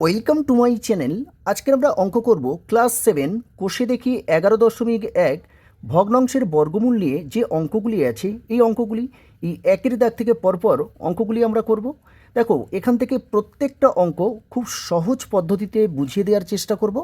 Welcome to my channel. আজকে আমরা অঙ্ক করব ক্লাস 7 কোষে দেখি 11.1 ভগ্নাংশের বর্গমূল নিয়ে যে অঙ্কগুলি আছে এই অঙ্কগুলি এই একের দাগ থেকে পরপর অঙ্কগুলি আমরা করব। দেখো এখান থেকে প্রত্যেকটা অঙ্ক খুব সহজ পদ্ধতিতে বুঝিয়ে দেওয়ার চেষ্টা করব।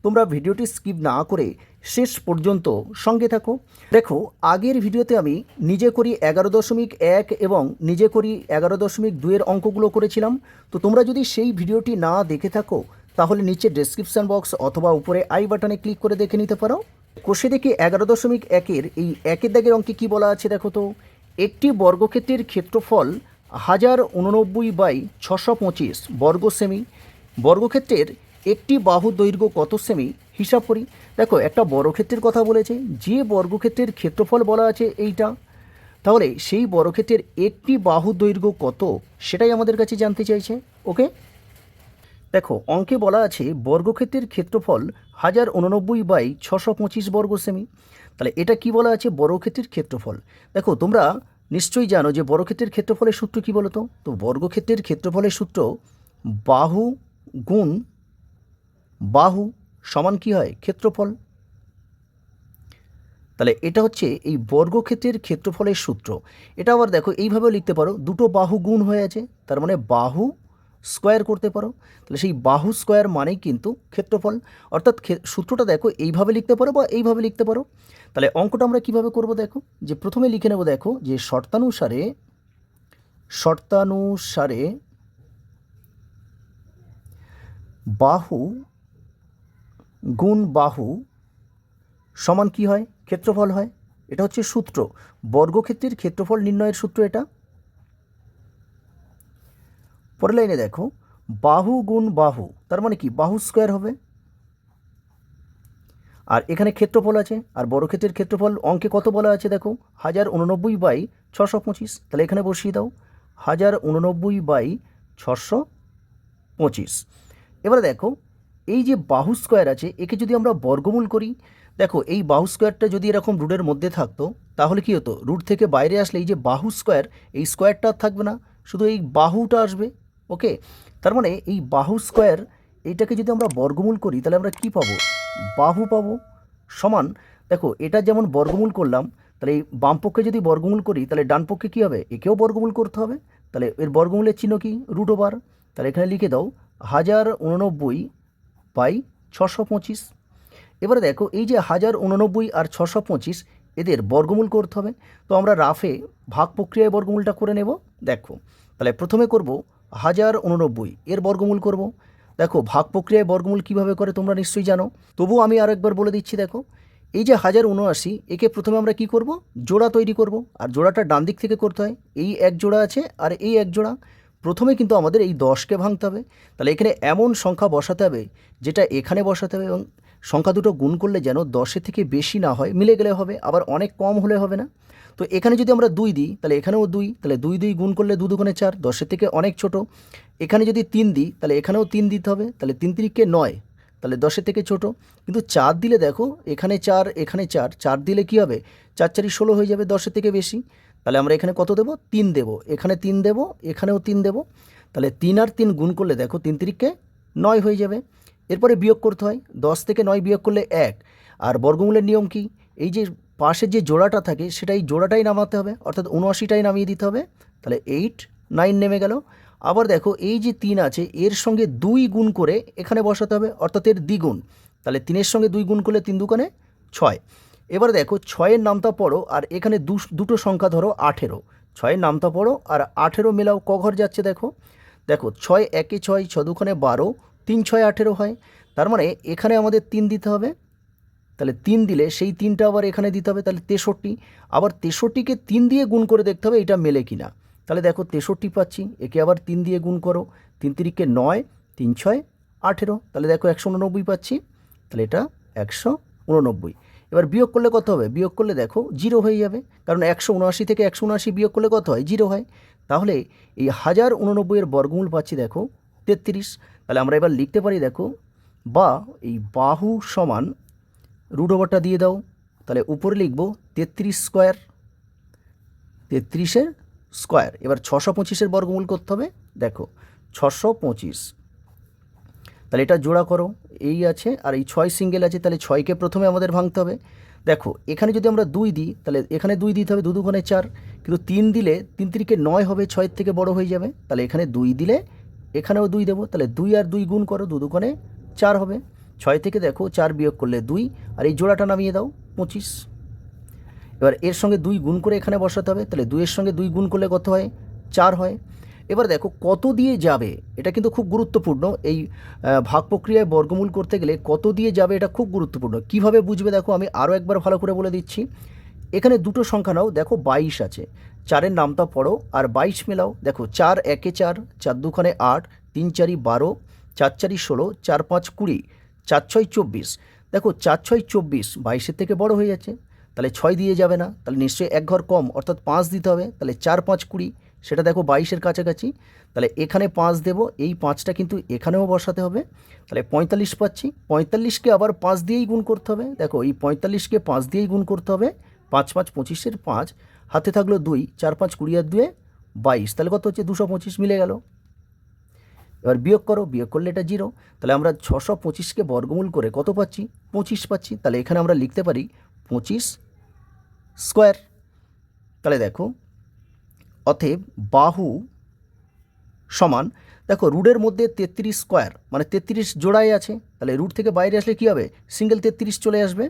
তোমরা ভিডিওটি স্কিপ না করে শেষ পর্যন্ত সঙ্গে থাকো। দেখো আগের ভিডিওতে আমি নিজে করি 11.1 এবং নিজে করি 11.2 অঙ্কগুলো করেছিলাম। তো তোমরা যদি সেই ভিডিওটি না দেখে থাকো তাহলে নিচে ডেসক্রিপশন বক্স অথবা উপরে আই বাটনে ক্লিক করে দেখে নিতে পারো। কোষে দেখি 11.1 এই একের দাগের অঙ্কে কী বলা আছে দেখো তো। একটি বর্গক্ষেত্রের ক্ষেত্রফল 1089/625 বর্গ সেমি। বর্গক্ষেত্রের একটি বাহু দৈর্ঘ্য কত সেমি হিসাব করি। দেখো একটা বর্গক্ষেত্রের কথা বলেছে, যে বর্গক্ষেত্রের ক্ষেত্রফল বলা আছে এইটা, তাহলে সেই বর্গক্ষেত্রের একটি বাহু দৈর্ঘ্য কত সেটাই আমাদের কাছে জানতে চাইছে। ওকে, দেখো অঙ্কে বলা আছে বর্গক্ষেত্রের ক্ষেত্রফল 1089/625 বর্গ সেমি। তাহলে এটা কি বলা আছে? বর্গক্ষেত্রের ক্ষেত্রফল। দেখো তোমরা নিশ্চয়ই জানো যে বর্গক্ষেত্রের ক্ষেত্রফলের সূত্র কি বলো তো। তো বর্গক্ষেত্রের ক্ষেত্রফলের সূত্র বাহু গুণ বাহু সমান কি হয়? ক্ষেত্রফল। তাহলে এটা হচ্ছে এই বর্গক্ষেত্রের ক্ষেত্রফলের সূত্র। এটা আবার দেখো এইভাবেও লিখতে পারো, দুটো বাহু গুণ হয়ে আছে, তার মানে বাহু স্কোয়ার করতে পারো। তাহলে সেই বাহু স্কোয়ার মানেই কিন্তু ক্ষেত্রফল। অর্থাৎ সূত্রটা দেখো এইভাবে লিখতে পারো বা এইভাবে লিখতে পারো। তাহলে অঙ্কটা আমরা কিভাবে করব দেখো, যে প্রথমে লিখে নেব দেখো যে শর্তানুসারে শর্তানুসারে বাহু গুণ বাহু সমান কি হয়? ক্ষেত্রফল হয়। এটা হচ্ছে সূত্র, বর্গক্ষেত্রের ক্ষেত্রফল নির্ণয়ের সূত্র এটা। পরের লাইনে দেখো বাহু গুণ বাহু, তার মানে কি? বাহু স্কোয়ার হবে। আর এখানে ক্ষেত্রফল আছে, আর বর্গক্ষেত্রের ক্ষেত্রফল অঙ্কে কত বলা আছে দেখো, 1089/625। তাহলে এখানে বসিয়ে দাও 1089/625। এবারে দেখো এই যে বাহু স্কোয়ার আছে একে যদি আমরা বর্গমূল করি, দেখো এই বাহু স্কোয়ারটা যদি এরকম রুটের মধ্যে থাকতো তাহলে কি হতো? রুট থেকে বাইরে আসলে এই যে বাহু স্কোয়ার, এই স্কোয়ারটা আর থাকবে না, শুধু এই বাহুটা আসবে। ওকে, তার মানে এই বাহু স্কোয়ার এইটাকে যদি আমরা বর্গমূল করি তাহলে আমরা কি পাবো? বাহু পাবো। সমান, দেখো এটা যেমন বর্গমূল করলাম, তাহলে এই বাম পক্ষে যদি বর্গমূল করি তাহলে ডান পক্ষে কী হবে? একেও বর্গমূল করতে হবে। তাহলে এর বর্গমূলের চিহ্ন কি? Root over. তাহলে এখানে লিখে দাও 1089/625। এবারে দেখো এই যে 1089 আর 625 এদের বর্গমূল করতে হবে। তো আমরা রাফে ভাগ প্রক্রিয়ায় বর্গমূলটা করে নেব। দেখো তাহলে প্রথমে করব 1089 এর বর্গমূল করব। দেখো ভাগ প্রক্রিয়ায় বর্গমূল কিভাবে করে তোমরা নিশ্চয়ই জানো, তবুও আমি আরেকবার বলে দিচ্ছি। দেখো এই যে 1079 একে প্রথমে আমরা কি করব? জোড়া তৈরি করব, আর জোড়াটা ডান দিক থেকে করতে হয়। এই এক জোড়া আছে আর এই এক জোড়া, প্রথমে কিন্তু আমাদের এই 10কে ভাঙতে হবে। তাহলে এখানে এমন সংখ্যা বসাতে হবে যেটা এখানে বসাতে হবে, এবং সংখ্যা দুটো গুণ করলে যেন 10-এর থেকে বেশি না হয়, মিলে গেলে হবে, আবার অনেক কম হলে হবে না। তো এখানে যদি আমরা 2 দিই তাহলে এখানেও 2, তাহলে 2 2 গুণ করলে 2 2 4, 10-এর থেকে অনেক ছোট। এখানে যদি 3 দিই তাহলে এখানেও 3 দিতে হবে, তাহলে 3 3 9, তাহলে 10-এর থেকে ছোট। কিন্তু 4 দিলে দেখো এখানে 4 এখানে 4, 4 দিলে কি হবে? 4 4 16 হয়ে যাবে, 10-এর থেকে বেশি। তাহলে আমরা এখানে কত দেবো? 3 দেবো, এখানে 3 দেবো, এখানেও 3 দেবো। তাহলে 3 আর 3 গুণ করলে দেখো 3 3 9 হয়ে যাবে। এরপরে বিয়োগ করতে হয়, 10 থেকে 9 বিয়োগ করলে 1। আর বর্গমূলের নিয়ম কি? এই যে পাশের যে জোড়াটা থাকে সেটাই জোড়াটাই নামাতে হবে, অর্থাৎ 79টাই নামিয়ে দিতে হবে। তাহলে 8 9 নেমে গেল। আবার দেখো এই যে 3 আছে এর সঙ্গে 2 গুণ করে এখানে বসাতে হবে, অর্থাৎ এর দ্বিগুণ। তাহলে 3-এর সঙ্গে 2 গুণ করলে 3 2 6। এবার দেখো 6-এর নামতা পড়ো, আর এখানে দুটো সংখ্যা ধরো 18। 6-এর নামতা পড়ো আর 18 মেলাও, ক ঘর যাচ্ছে দেখো। দেখো 6 1 6, 6 2 12, 3 6 18 হয়। তার মানে এখানে আমাদের 3 দিতে হবে। তাহলে 3 দিলে সেই 3টা আবার এখানে দিতে হবে, তাহলে 63। আবার 63কে 3 দিয়ে গুণ করে দেখতে হবে এটা মেলে কিনা। তাহলে দেখো 63 পাচ্ছি, একে আবার 3 দিয়ে গুণ করো, 3 3 9, 3 6 18, তাহলে দেখো 189 পাচ্ছি। তাহলে এটা 189। এবার বিয়োগ করলে কত হবে? বিয়োগ করলে দেখো 0 হয়ে যাবে, কারণ 179 থেকে 179 বিয়োগ করলে কত হয়? 0 হয়। তাহলে এই 1089 এর বর্গমূল পাচ্ছি দেখো 33। তাহলে আমরা এবার লিখতে পারি দেখো, বা এই বাহু সমান রুট ওভারটা দিয়ে দাও, তাহলে উপরে লিখব 33 স্কোয়ার, 33-এর স্কোয়ার। এবার 625-এর বর্গমূল করতে হবে। দেখো 625, তাহলে এটা জোড়া করো, এই আছে আর এই 6 সিঙ্গেল আছে, তাহলে 6কে প্রথমে আমাদের ভাঙতে হবে। দেখো এখানে যদি আমরা 2 দিই তাহলে এখানে 2 দিতে হবে, 2 দুগুণে 4, কিন্তু 3 দিলে 3 তিরিকে 9 হবে, 6 থেকে বড় হয়ে যাবে, তাহলে এখানে 2 দিলে এখানেও 2 দেবো, তাহলে 2 আর 2 গুণ করো, 2 দুগুণে 4 হবে, 6 থেকে দেখো 4 বিয়োগ করলে 2, আর এই জোড়াটা নামিয়ে দাও 25। এবার এর সঙ্গে 2 গুণ করে এখানে বসাতে হবে, তাহলে 2 এর সঙ্গে 2 গুণ করলে কত হয়, 4 হয়। এবার দেখো কত দিয়ে যাবে, এটা কিন্তু খুব গুরুত্বপূর্ণ, এই ভাগ প্রক্রিয়ায় বর্গমূল করতে গেলে কত দিয়ে যাবে এটা খুব গুরুত্বপূর্ণ। কিভাবে বুঝবে দেখো আমি আরও একবার ভালো করে বলে দিচ্ছি। এখানে দুটো সংখ্যা নাও, দেখো 22 আছে, 4-এর নামটা পড়ো আর 22 মেলাও, দেখো 4 একে 4, 4 দুখানে 8, 3 4 12, 4 4 16, 4 5 20, 4 6 24। দেখো 4 6 24 22-এর থেকে বড় হয়ে যাচ্ছে, তাহলে 6 দিয়ে যাবে না, তাহলে নিশ্চয়ই এক ঘর কম অর্থাৎ 5 দিতে হবে, তাহলে 4 5 20, সেটা দেখো 22-এর কাছাকাছি, তাহলে এখানে 5 দেবো, এই 5টা কিন্তু এখানেও বসাতে হবে, তাহলে 45 পাচ্ছি। 45কে আবার 5 দিয়েই গুণ করতে হবে, দেখো এই 45কে 5 দিয়েই গুণ করতে হবে, 5 5 25-এর 5, হাতে থাকলো 2, 4 5 20 আর 2 22, তাহলে কত হচ্ছে 225 মিলে গেল। এবার বিয়োগ করো, বিয়োগ করলে এটা 0, তাহলে আমরা 625কে বর্গমূল করে কত পাচ্ছি, 25 পাচ্ছি, তাহলে এখানে আমরা লিখতে পারি 25 স্কোয়ার। তাহলে দেখো অতএব বাহু সমান, দেখো রুটের মধ্যে 33 স্কোয়ার মানে 33 জোড়ায় আছে, তাহলে রুট থেকে বাইরে আসলে কী হবে, সিঙ্গেল 33 চলে আসবে,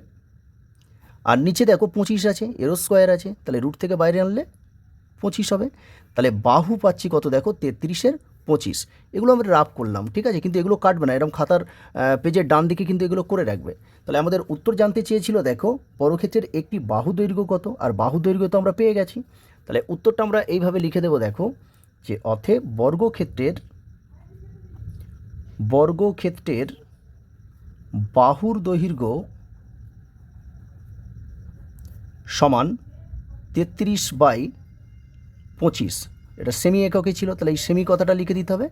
আর নিচে দেখো 25 আছে, এরও স্কোয়ার আছে, তাহলে রুট থেকে বাইরে আনলে 25 হবে, তাহলে বাহু পাচ্ছি কত দেখো 33-এর 25। এগুলো আমরা রাফ করলাম, ঠিক আছে, কিন্তু এগুলো কাটবে না, এরকম খাতার পেজের ডান দিকে কিন্তু এগুলো করে রাখবে। তাহলে আমাদের উত্তর জানতে চেয়েছিল, দেখো বর্গক্ষেত্রের একটি বাহু দৈর্ঘ্য কত, আর বাহু দৈর্ঘ্য তো আমরা পেয়ে গেছি, তাহলে উত্তরটা আমরা এইভাবে লিখে দেবো, দেখো যে অতএব বর্গক্ষেত্রের বাহুর দৈর্ঘ্য সমান 33/25, এটা সেমি এককে ছিল, তাহলে এই সেমি কথাটা লিখে দিতে হবে,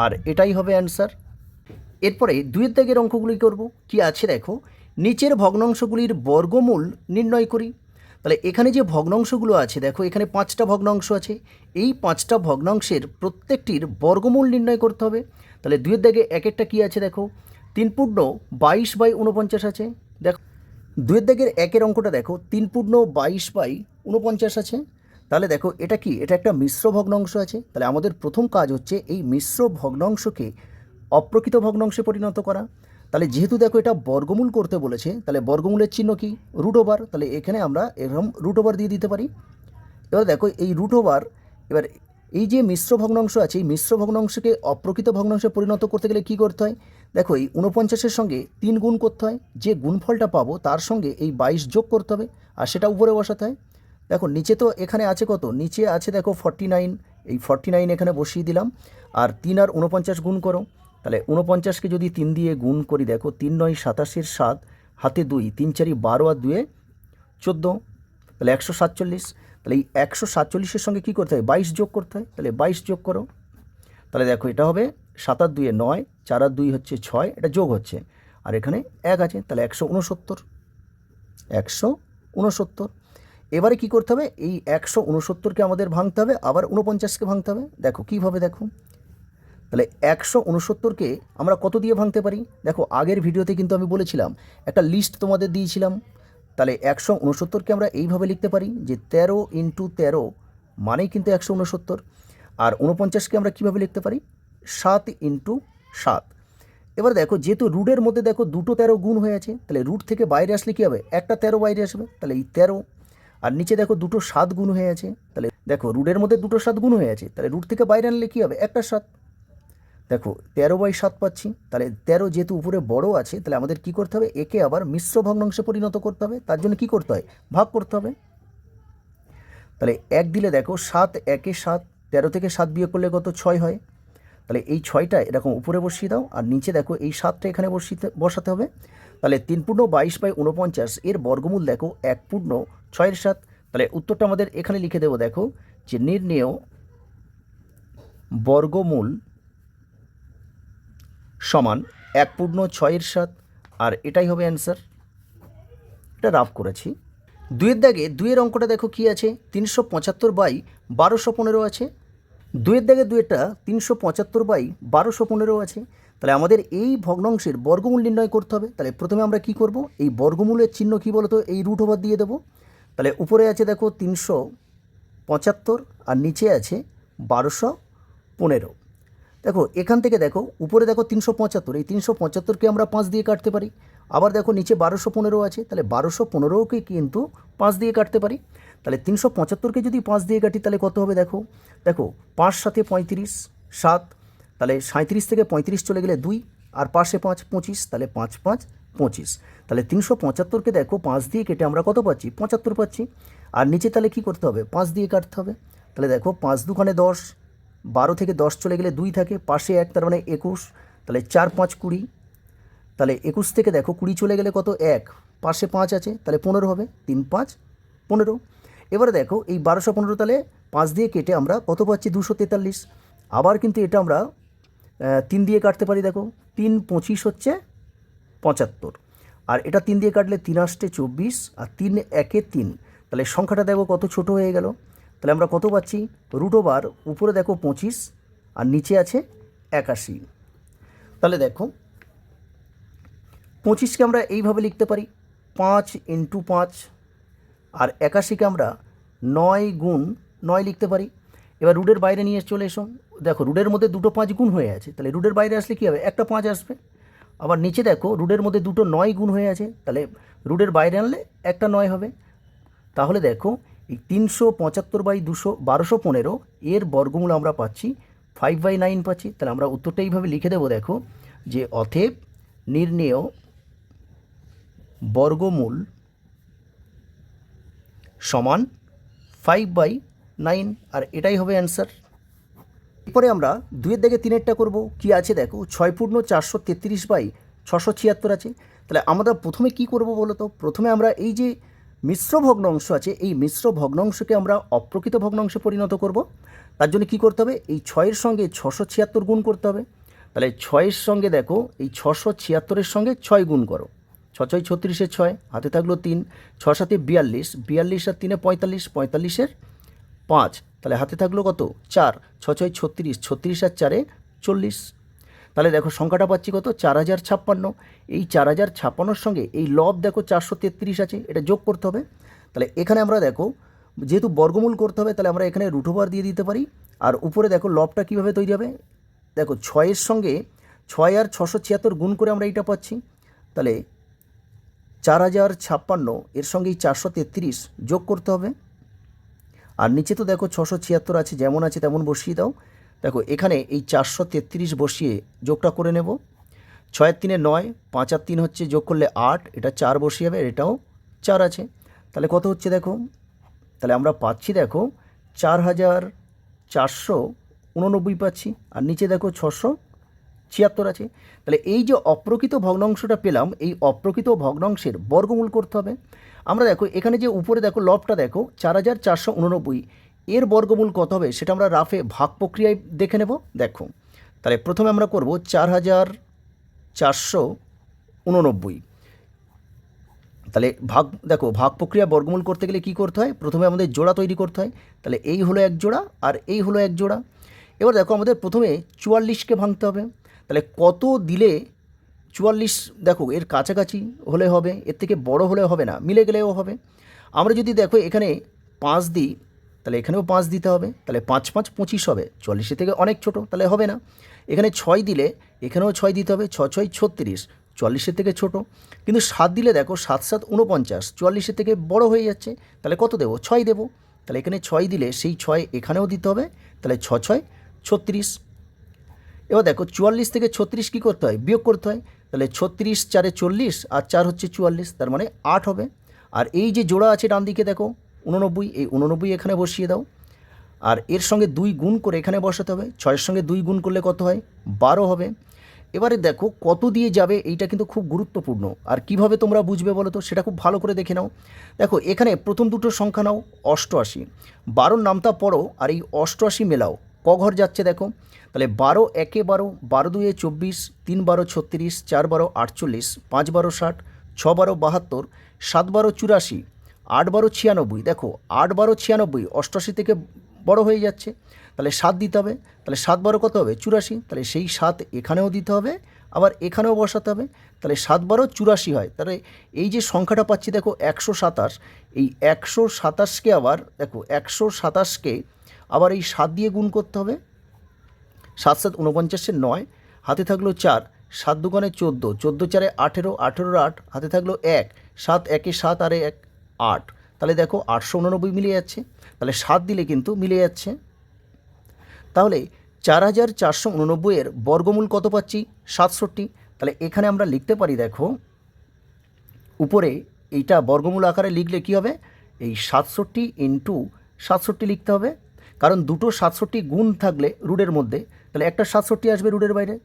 আর এটাই হবে অ্যান্সার। এরপরে 2-এর দাগের অঙ্কগুলি করব, কি আছে দেখো, নিচের ভগ্নাংশগুলির বর্গমূল নির্ণয় করি। তাহলে এখানে যে ভগ্নাংশগুলো আছে দেখো, এখানে 5টা ভগ্নাংশ আছে, এই 5টা ভগ্নাংশের প্রত্যেকটির বর্গমূল নির্ণয় করতে হবে। তাহলে 2-এর দাগে এক একটা কী আছে দেখো, 3 পূর্ণ 22/49 আছে, দেখো 2-এর দাগের একের অঙ্কটা দেখো 3 পূর্ণ 22/49 আছে, তাহলে দেখো এটা কি, এটা একটা মিশ্র ভগ্নাংশ আছে, তাহলে আমাদের প্রথম কাজ হচ্ছে এই মিশ্র ভগ্নাংশকে অপ্রকৃত ভগ্নাংশে পরিণত করা। তাহলে যেহেতু দেখো এটা বর্গমূল করতে বলেছে, তাহলে বর্গমূলের চিহ্ন কি, রুট ওভার, তাহলে এখানে আমরা এরকম রুট ওভার দিয়ে দিতে পারি। এবার দেখো এই রুট ওভার, এবার এই যে মিশ্র ভগ্নাংশ আছে, এই মিশ্র ভগ্নাংশকে অপ্রকৃত ভগ্নাংশে পরিণত করতে গেলে কী করতে হয়, দেখো এই 49-এর সঙ্গে 3 গুণ করতে হয়, যে গুণফলটা পাবো তার সঙ্গে এই 22 যোগ করতে হবে, আর সেটা উপরে বসাতে হয়। দেখো নিচে তো এখানে আছে কত, নিচে আছে দেখো 49, এই 49 এখানে বসিয়ে দিলাম, আর 3 আর 49 গুণ করো, তাহলে 49কে যদি 3 দিয়ে গুণ করি, দেখো 3 9 27-এর 7, হাতে 2, 3 4 12 আর 2 14, তাহলে 147, তাহলে এই 147-এর সঙ্গে কী করতে হয়, 22 যোগ করতে হয়, তাহলে 22 যোগ করো, তাহলে দেখো এটা হবে 7 আর 2 9, 4 আর 2 হচ্ছে 6, এটা যোগ হচ্ছে, আর এখানে 1 আছে, তাহলে 169। এবারে কী করতে হবে, এই 169কে আমাদের ভাঙতে হবে, আবার 49কে ভাঙতে হবে, দেখো কীভাবে, দেখো তাহলে 169কে আমরা কত দিয়ে ভাঙতে পারি, দেখো আগের ভিডিওতে কিন্তু আমি বলেছিলাম, একটা লিস্ট তোমাদের দিয়েছিলাম, তাহলে 169কে আমরা এইভাবে লিখতে পারি যে 13 × 13 মানেই কিন্তু 169, আর 49কে আমরা কীভাবে লিখতে পারি, 7 × 7। এবার দেখো যেহেতু রুটের মধ্যে দেখো দুটো 13 গুণ হয়ে আছে, তাহলে রুট থেকে বাইরে আসলে কী হবে, একটা 13 বাইরে আসবে, তাহলে এই 13, আর নিচে দেখো দুটো 7 গুণ হয়ে আছে, তাহলে দেখো রুটের মধ্যে দুটো 7 গুণ হয়ে আছে, তাহলে রুট থেকে বাইরে আনলে কী হবে, একটা 7, দেখো 13/7 পাচ্ছি, তাহলে 13 যেহেতু উপরে বড় আছে, তাহলে আমাদের কি করতে হবে, একে আবার মিশ্র ভগ্নাংশে পরিণত করতে হবে, তার জন্য কি করতে হয়, ভাগ করতে হবে। তাহলে 1 দিলে দেখো 7 একে 7, 13 থেকে 7 বিয়োগ করলে কত, 6 হয়, তাহলে এই 6টা এরকম উপরে বসিয়ে দাও, আর নিচে দেখো এই 7টা এখানে বসাতে হবে, তাহলে 3 পূর্ণ 22/49 এর বর্গমূল দেখো 1 পূর্ণ 6/7, তাহলে উত্তরটা আমাদের এখানে লিখে দেবো, দেখো যে নির্ণেয় বর্গমূল সমান 1 পূর্ণ 6/7, আর এটাই হবে অ্যান্সার, এটা রাফ করেছি। 2-এর দাগে 2-এর অঙ্কটা দেখো কি আছে, 375/1215 আছে, দুয়ের দাগে দুয়েরটা 375/1215 আছে। তাহলে আমাদের এই ভগ্নাংশের বর্গমূল নির্ণয় করতে হবে। তাহলে প্রথমে আমরা কি করব, এই বর্গমূলের চিহ্ন কি বলতো, এই রুট ওভার দিয়ে দেবো। তাহলে উপরে আছে দেখো 375 আর নিচে আছে 1215। দেখো এখান থেকে দেখো উপরে দেখো 375, এই 375কে আমরা 5 দিয়ে কাটতে পারি। আবার দেখো নিচে 1215 আছে, তাহলে 1215কে কিন্তু 5 দিয়ে কাটতে পারি। তাহলে 375কে যদি 5 দিয়ে কাটি তাহলে কত হবে, দেখো দেখো 5 7 35, 7, তাহলে 37 থেকে 35 চলে গেলে 2, আর পাশে 5 25, তাহলে 5 5 25। তাহলে 375কে দেখো 5 দিয়ে কেটে আমরা কত পাচ্ছি, 75 পাচ্ছি। আর নিচে তাহলে কি করতে হবে, 5 দিয়ে কাটতে হবে। তাহলে দেখো 5 দুখানে 10, 12 থেকে 10 চলে গেলে 2 থাকে, পাশে 1, তার মানে 21, তাহলে 4 5 20। তাহলে 21 থেকে দেখো 20 চলে গেলে কত, 1, পাশে 5 আছে, তাহলে 15 হবে, 3 5 15। এবারে দেখো এই 1215 তাহলে 5 দিয়ে কেটে আমরা কত পাচ্ছি, 243। আবার কিন্তু এটা আমরা 3 দিয়ে কাটতে পারি, দেখো 3 25 হচ্ছে 75, আর এটা 3 দিয়ে কাটলে 3 8 24, আর 3 1 3। তাহলে সংখ্যাটা দেখো কত ছোট হয়ে গেল। তাহলে আমরা কত পাচ্ছি, রুট ওভার উপরে দেখো 25 আর নিচে আছে 81। তাহলে দেখো 25কে আমরা এইভাবে লিখতে পারি 5 × 5, আর 81কে আমরা 9 × 9 লিখতে পারি। এবার রুটের বাইরে নিয়ে চলে এসো, দেখো রুটের মধ্যে দুটো 5 গুণ হয়ে আছে, তাহলে রুটের বাইরে আসলে কী হবে, একটা 5 আসবে। আবার নিচে দেখো রুটের মধ্যে দুটো 9 গুণ হয়ে আছে, তাহলে রুটের বাইরে আনলে একটা 9 হবে। তাহলে দেখো এই 375/1215 এর বর্গমূল আমরা পাচ্ছি 5/9 পাচ্ছি। তাহলে আমরা উত্তরটা এইভাবে লিখে দেবো, দেখো যে অতএব নির্ণেয় বর্গমূল সমান 5/9, আর এটাই হবে অ্যান্সার। এরপরে আমরা 2-এর দাগে 3-এরটা করবো। কি আছে দেখো, 6 পূর্ণ 433/676 আছে। তাহলে আমরা প্রথমে কি করব বলো তো, প্রথমে আমরা এই যে মিশ্র ভগ্নাংশ আছে, এই মিশ্র ভগ্নাংশকে আমরা অপ্রকৃত ভগ্নাংশে পরিণত করব। তার জন্য কি করতে হবে, এই 6-এর সঙ্গে 676 গুণ করতে হবে। তাহলে 6-এর সঙ্গে দেখো এই 676-এর সঙ্গে 6 গুণ করো, 6 6 36-এর 6, হাতে থাকলো 3, 6 7 42, 42 আর 3 45, 45-এর 5, তাহলে হাতে থাকলো কত, 4, 6 6 36, 36 আর 4 40। তাহলে দেখো সংখ্যাটা পাচ্ছি কত, 4056। এই 4056-র সঙ্গে এই লব দেখো 433 আছে, এটা যোগ করতে হবে। তাহলে এখানে আমরা দেখো যেহেতু বর্গমূল করতে হবে, তাহলে আমরা এখানে রুট ওভার দিয়ে দিতে পারি। আর উপরে দেখো লবটা কীভাবে তৈরি হবে, দেখো 6-এর সঙ্গে 6 আর 676 গুণ করে আমরা এইটা পাচ্ছি। তাহলে 4056 এর সঙ্গে এই 433 যোগ করতে হবে। আর নিচে তো দেখো 676 আছে, যেমন আছে তেমন বসিয়ে দাও। দেখো এখানে এই 433 বসিয়ে যোগটা করে নেব। 6 3 9, 5 আর 3 হচ্ছে, যোগ করলে 8, এটা 4 বসিয়ে যাবে, এটাও 4 আছে। তাহলে কত হচ্ছে দেখো, তাহলে আমরা পাচ্ছি দেখো 4489 পাচ্ছি, আর নিচে দেখো 676 আছে। তাহলে এই যে অপ্রকৃত ভগ্নাংশটা পেলাম, এই অপ্রকৃত ভগ্নাংশের বর্গমূল করতে হবে। আমরা দেখো এখানে যে উপরে দেখো লবটা দেখো 4489, এর বর্গমূল কত হবে সেটা আমরা রাফে ভাগ প্রক্রিয়ায় দেখে নেব। দেখো তাহলে প্রথমে আমরা করব 4489। তাহলে দেখো ভাগ প্রক্রিয়া বর্গমূল করতে গেলে কি করতে হয়, প্রথমে আমাদের জোড়া তৈরি করতে হয়। তাহলে এই হলো এক জোড়া আর এই হলো এক জোড়া। এবার দেখো আমাদের প্রথমে 44কে ভাঙতে হবে। তাহলে কত দিলে 44, দেখো এর কাছাকাছি হলে হবে, এর থেকে বড় হলে হবে না, মিলে গেলেও হবে। আমরা যদি দেখো এখানে 5 দিই, তাহলে এখানেও 5 দিতে হবে, তাহলে 5 5 25 হবে, 40-এর থেকে অনেক ছোট, তাহলে হবে না। এখানে 6 দিলে এখানেও 6 দিতে হবে, 6 6 36, 40-এর থেকে ছোট। কিন্তু 7 দিলে দেখো 7 7 49, 44-এর থেকে বড় হয়ে যাচ্ছে, তাহলে কত দেবো, 6 দেবো। তাহলে এখানে 6 দিলে সেই 6 এখানেও দিতে হবে, তাহলে 6 6 36। এবার দেখো 44 থেকে 36 কী করতে হয়, বিয়োগ করতে হয়। তাহলে 36 4 40 আর 4 হচ্ছে 44, তার মানে 8 হবে। আর এই যে জোড়া আছে ডান দিকে দেখো 89, এই 89 এখানে বসিয়ে দাও। আর এর সঙ্গে 2 গুণ করে এখানে বসাতে হবে, 6-এর সঙ্গে 2 গুণ করলে কত হয়, 12 হবে। এবারে দেখো কত দিয়ে যাবে, এইটা কিন্তু খুব গুরুত্বপূর্ণ। আর কিভাবে তোমরা বুঝবে বলো তো, সেটা খুব ভালো করে দেখে নাও। দেখো এখানে প্রথম দুটো সংখ্যা নাও 88, 12-র নামতা পড়ো আর এই 88 মেলাও, ক ঘর যাচ্ছে দেখো। তাহলে 12 1 12, 12 2 24, 3 12 36, 4 12 48, 5 12 60, 6 12 72, 7 12 84, 8 12 96। দেখো 8 12 96, 88 থেকে বড় হয়ে যাচ্ছে, তাহলে 7 দিতে হবে। তাহলে 7 12 কত হবে? 84। তাহলে সেই 7 এখানেও দিতে হবে, আবার এখানেও বসাতে হবে। তাহলে 7 12 84 হয়। তাহলে এই যে সংখ্যাটা পাচ্ছি দেখো 127, এই 127কে আবার দেখো 127কে আবার এই 7 দিয়ে গুণ করতে হবে। 7 7 49 9, হাতে থাকলো 4, 7 দুগুণে 14, 14 4 18, 18 8, হাতে থাকলো 1, 7 1 7 আর 1 8। তাহলে দেখো 889 মিলে যাচ্ছে, তাহলে 7 দিলে কিন্তু মিলে যাচ্ছে। তাহলে 4489 এর বর্গমূল কত পাচ্ছি? 67। তাহলে এখানে আমরা লিখতে পারি, দেখো উপরে এইটা বর্গমূল আকারে লিখলে কি হবে? এই 67 ইন্টু 67 লিখতে হবে, কারণ দুটো 67 গুণ থাকলে রুটের মধ্যে, তাহলে একটা 67 আসবে রুটের বাইরে।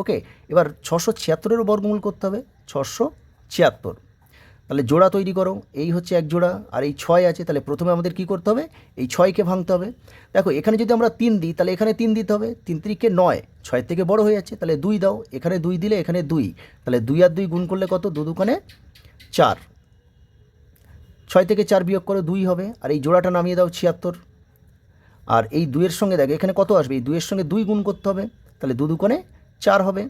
ওকে, এবার 676-এরও বর্গমূল করতে হবে, 676। তাহলে জোড়া তৈরি করো, এই হচ্ছে এক জোড়া, আর এই 6 আছে, তাহলে প্রথমে আমাদের কি করতে হবে? এই 6কে ভাঙতে হবে। দেখো এখানে যদি আমরা 3 দিই, তাহলে এখানে 3 দিতে হবে, 3 3 9, 6 থেকে বড় হয়ে যাচ্ছে, তাহলে 2 দাও, এখানে 2 দিলে এখানে 2, তাহলে 2 আর 2 গুণ করলে কত? 2 দুগুণে 4, 6 থেকে 4 বিয়োগ করে 2 হবে, আর এই জোড়াটা নামিয়ে দাও 76। আর এই 2-এর সঙ্গে দেখো এখানে কত আসবে? এই 2-এর সঙ্গে 2 গুণ করতে হবে, তাহলে 2 দুগুণে 4 হবে।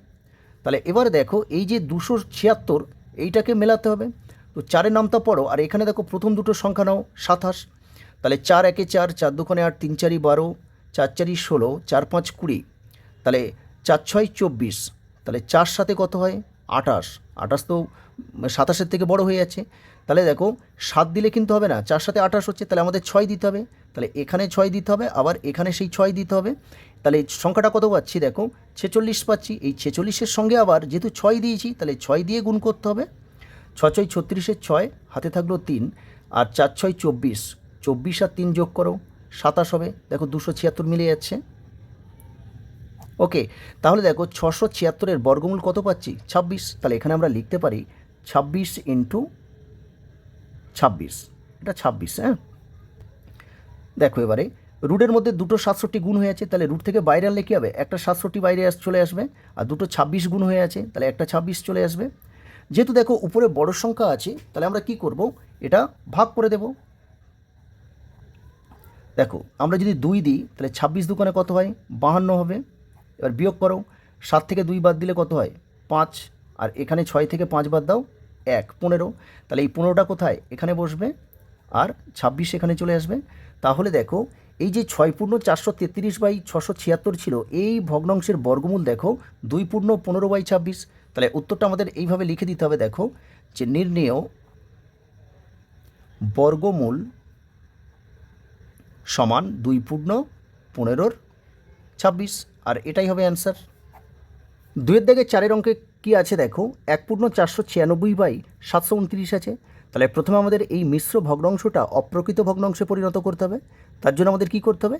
তাহলে এবারে দেখো এই যে 276 এইটাকে মেলাতে হবে, তো 4-এর নামটা পড়ো, আর এখানে দেখো প্রথম দুটো সংখ্যা নাও 27। তাহলে 4 1 4, 4 দুগুণে 8, 3 4 12, 4 4 16, 4 5 20, তাহলে 4 6 24, তাহলে 4 সাথে কত হয়? 28। 28 তো 27-এর থেকে বড় হয়ে যাচ্ছে, তাহলে দেখো 7 দিলে কিন্তু হবে না, 4 সাথে 28 হচ্ছে, তাহলে আমাদের 6 দিতে হবে, তাহলে এখানে 6 দিতে হবে, আবার এখানে সেই 6 দিতে হবে। তাহলে এই সংখ্যাটা কত পাচ্ছি? দেখো 46 পাচ্ছি। এই 46-এর সঙ্গে আবার যেহেতু 6 দিয়েছি, তাহলে 6 দিয়ে গুণ করতে হবে। 6 6 36-এর 6, হাতে থাকলো 3, আর 4 6 24, 24 আর 3 যোগ করো 27 হবে। দেখো 276 মিলে যাচ্ছে। ওকে, তাহলে দেখো 676-এর বর্গমূল কত পাচ্ছি? 26। তাহলে এখানে আমরা লিখতে পারি 26 ইন্টু 26, এটা 26। হ্যাঁ, দেখো এবারে রুটের মধ্যে দুটো 67 গুণ হয়ে আছে, তাহলে রুট থেকে বাইরে আনলে কী হবে? একটা 67 বাইরে চলে আসবে, আর দুটো 26 গুণ হয়ে আছে, তাহলে একটা 26 চলে আসবে। যেহেতু দেখো উপরে বড় সংখ্যা আছে, তাহলে আমরা কি করব? এটা ভাগ করে দেব। দেখো আমরা যদি 2 দিই, তাহলে 26 দুগুণে কত হয়? 52 হবে। এবার বিয়োগ করো, 7 থেকে 2 বাদ দিলে কত হয়? 5, আর এখানে 6 থেকে 5 বাদ দাও 1, 15। তাহলে এই 15টা কোথায়? এখানে বসবে, আর 26 এখানে চলে আসবে। তাহলে দেখো এই যে 6 পূর্ণ 433/676 ছিল, এই ভগ্নাংশের বর্গমূল দেখো 2 পূর্ণ 15/26। তাহলে উত্তরটা আমাদের এইভাবে লিখে দিতে হবে, দেখো যে নির্ণেয় বর্গমূল সমান 2 পূর্ণ 15/26, আর এটাই হবে অ্যান্সার। 2-এর দাগে 4-এর অঙ্কে কী আছে? দেখো 1 পূর্ণ 496/729 আছে। তাহলে প্রথমে আমাদের এই মিশ্র ভগ্নাংশটা অপ্রকৃত ভগ্নাংশে পরিণত করতে হবে। তার জন্য আমাদের কী করতে হবে?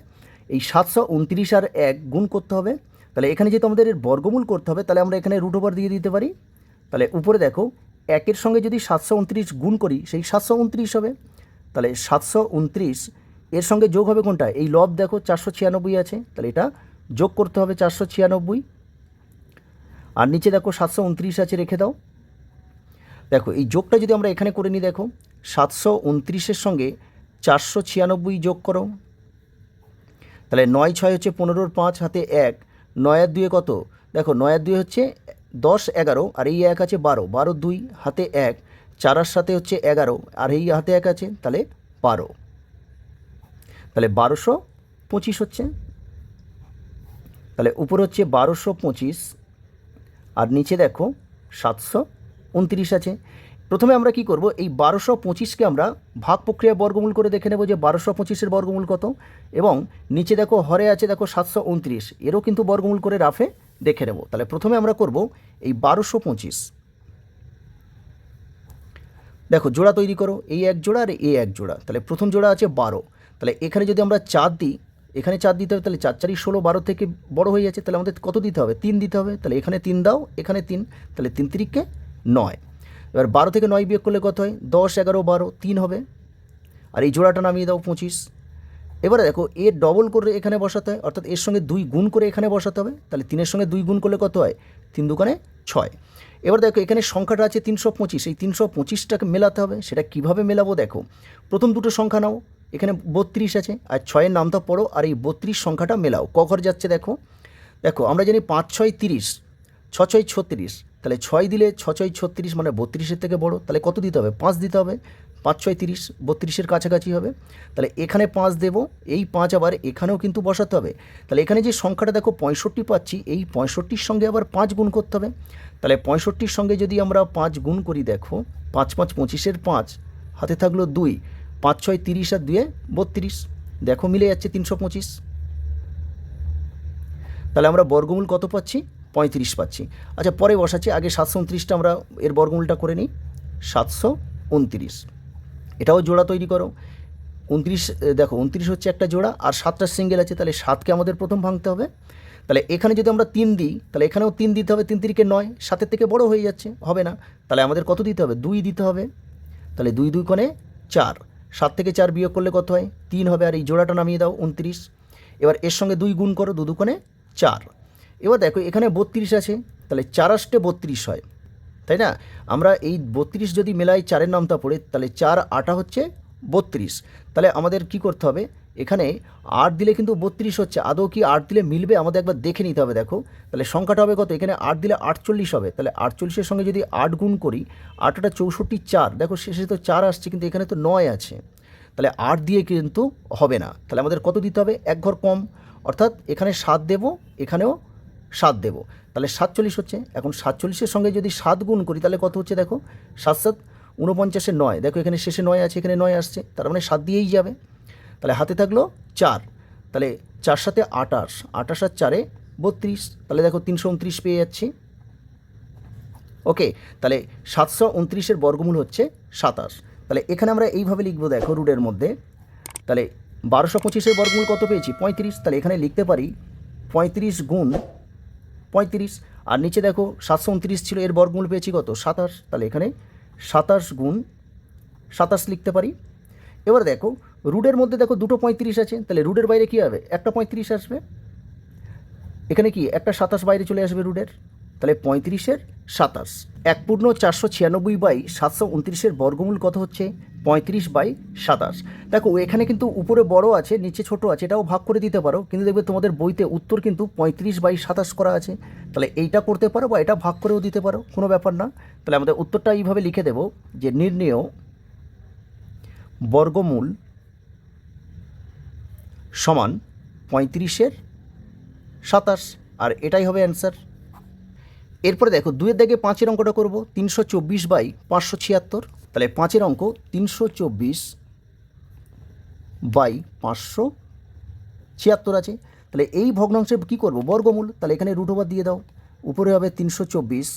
এই 729 আর 1 গুণ করতে হবে। তাহলে এখানে যেহেতু আমাদের এর বর্গমূল করতে হবে, তাহলে আমরা এখানে রুট ওভার দিয়ে দিতে পারি। তাহলে উপরে দেখো 1-এর সঙ্গে যদি 729 গুণ করি, সেই 729 হবে। তাহলে 729 এর সঙ্গে যোগ হবে কোনটা? এই লব দেখো 496 আছে, তাহলে এটা যোগ করতে হবে 496, আর নিচে দেখো 729 আছে, রেখে দাও। দেখো এই যোগটা যদি আমরা এখানে করে নিই, দেখো 729-এর সঙ্গে 496 যোগ করো, তাহলে 9 6 হচ্ছে 15, 5 হাতে 1, 9 আর 2 কত? দেখো 9 আর 2 হচ্ছে 10 11, আর এই 1 আছে 12, 12 2 হাতে 1, 4 আর 7 হচ্ছে 11, আর এই হাতে 1 আছে, তাহলে 12, তাহলে 1225 হচ্ছে। তাহলে উপরে হচ্ছে 1225, আর নিচে দেখো 729 আছে। প্রথমে আমরা কি করব? এই 1225কে আমরা ভাগ প্রক্রিয়া বর্গমূল করে দেখে নেব যে 1225-এর বর্গমূল কত, এবং নিচে দেখো হরে আছে দেখো 729, এরও কিন্তু বর্গমূল করে রাফে দেখে নেব। তাহলে প্রথমে আমরা করব এই 1225, দেখো জোড়া তৈরি করো, এই এক জোড়া আর এই এক জোড়া। তাহলে প্রথম জোড়া আছে 12, তাহলে এখানে যদি আমরা 4 দিই, এখানে 4 দিতে হবে, তাহলে 4 4 16, 12 থেকে বড় হয়ে যাচ্ছে, তাহলে আমাদের কত দিতে হবে? 3 দিতে হবে। তাহলে এখানে 3 দাও, এখানে 3, তাহলে 3 3 9। এবার 12 থেকে 9 বিয়োগ করলে কত হয়? 10 11 12, 3 হবে, আর এই জোড়াটা নামিয়ে দাও 25। এবারে দেখো এর ডবল করে এখানে বসাতে হয়, অর্থাৎ এর সঙ্গে 2 গুণ করে এখানে বসাতে হবে। তাহলে 3-এর সঙ্গে 2 গুণ করলে কত হয়? 3 দুগুণে 6। এবার দেখো এখানে সংখ্যাটা আছে 325, এই 325টাকে মেলাতে হবে। সেটা কিভাবে মেলাবো? দেখো প্রথম দুটো সংখ্যা নাও, এখানে 32 আছে, আর 6-এর নামটা পড়ো আর এই 32 সংখ্যাটা মেলাও। ক ঘর যাচ্ছে দেখো, দেখো আমরা জানি 5 6 30, 6 6 36, তাহলে 6 দিলে 6 6 36 মানে 32-এর থেকে বড়, তাহলে কত দিতে হবে? 5 দিতে হবে। 5 6 30, 32-এর কাছাকাছি হবে, তাহলে এখানে 5 দেবো, এই 5 আবার এখানেও কিন্তু বসাতে হবে। তাহলে এখানে যে সংখ্যাটা দেখো 65 পাচ্ছি, এই 65-র সঙ্গে আবার 5 গুণ করতে হবে। তাহলে 65-র সঙ্গে যদি আমরা 5 গুণ করি, দেখো 5 5 25-এর 5, হাতে থাকলো 2, 5 6 30 আর 2 32, দেখো মিলে যাচ্ছে 325। তাহলে আমরা বর্গমূল কত পাচ্ছি? 35 পাচ্ছি। আচ্ছা পরে বসাচ্ছি, আগে 729টা আমরা এর বর্গমূলটা করে নিই। 729, এটাও জোড়া তৈরি করো। 29, দেখো 29 হচ্ছে একটা জোড়া আর 7টা সিঙ্গেল আছে, তাহলে 7কে আমাদের প্রথম ভাঙতে হবে। তাহলে এখানে যদি আমরা 3 দিই, তাহলে এখানেও 3 দিতে হবে, 3 3 9, 7-এর থেকে বড় হয়ে যাচ্ছে, হবে না। তাহলে আমাদের কত দিতে হবে? 2 দিতে হবে। তাহলে 2 2 কোণে 4, 7 থেকে 4 বিয়োগ করলে কত হয়? 3 হবে, আর এই জোড়াটা নামিয়ে দাও 29। এবার এর সঙ্গে 2 গুণ করো, 2 2 কোণে 4। এবার দেখো এখানে 32 আছে, তাহলে 4 8 32 হয়, তাই না? আমরা এই 32 যদি মেলাই 4-এর নামটা পড়ে, তাহলে 4 8 হচ্ছে 32। তাহলে আমাদের কি করতে হবে? এখানে 8 দিলে কিন্তু 32 হচ্ছে, আদৌ কি 8 দিলে মিলবে আমাদের একবার দেখে নিতে হবে। দেখো তাহলে সংখ্যাটা হবে কত? এখানে 8 দিলে 48 হবে, তাহলে 48-এর সঙ্গে যদি 8 গুণ করি, 8 8 64, 4, দেখো শেষে তো 4 আসছে কিন্তু এখানে তো 9 আছে, তাহলে 8 দিয়ে কিন্তু হবে না। তাহলে আমাদের কত দিতে হবে? এক ঘর কম, অর্থাৎ এখানে 7 দেব, এখানেও 7 দেব, তাহলে 47 হচ্ছে। এখন 47-এর সঙ্গে যদি 7 গুণ করি, তাহলে কত হচ্ছে? দেখো 7 7 49-এর 9, দেখো এখানে শেষে 9 আছে, এখানে 9 আসছে, তার মানে 7 দিয়েই যাবে। তাহলে হাতে থাকলো 4, তাহলে 4 7 28, 28 আর 4 32, তাহলে দেখো 329 পেয়ে যাচ্ছি। ওকে, তাহলে 729-এর বর্গমূল হচ্ছে 27। তাহলে এখানে আমরা এইভাবে লিখবো, দেখো রুটের মধ্যে, তাহলে 1225-এর বর্গমূল কত পেয়েছি? 35, তাহলে এখানে লিখতে পারি 35 গুণ 35, আর নিচে দেখো 729 ছিল, এর বর্গমূল পেয়েছি কত? 27, তাহলে এখানে 27 গুণ 27 লিখতে পারি। এবার দেখো রুটের মধ্যে দেখো দুটো 35 আছে, তাহলে রুটের বাইরে কী হবে? একটা 35 আসবে, এখানে কি একটা 27 বাইরে চলে আসবে রুটের, তাহলে 35-এর 27। 1/496/729-এর বর্গমূল কত হচ্ছে? 35/27। দেখো এখানে কিন্তু উপরে বড় আছে, নিচে ছোট আছে, এটাও ভাগ করে দিতে পারো, কিন্তু দেখবে তোমাদের বইতে উত্তর কিন্তু 35/27 করা আছে, তাহলে এইটা করতে পারো বা এটা ভাগ করেও দিতে পারো, কোনো ব্যাপার না। তাহলে আমাদের উত্তরটা এইভাবে লিখে দেব যে নির্ণেয় বর্গমূল সমান 35/27, আর এটাই হবে অ্যান্সার। এরপরে দেখো 2-এর দাগে 5-এর অঙ্কটা করব, 324/576, তাহলে 5-এর অঙ্ক 324/576 আছে। তাহলে এই ভগ্নাংশে কী করব? বর্গমূল, তাহলে এখানে রুট ওভার দিয়ে দাও, উপরে হবে 324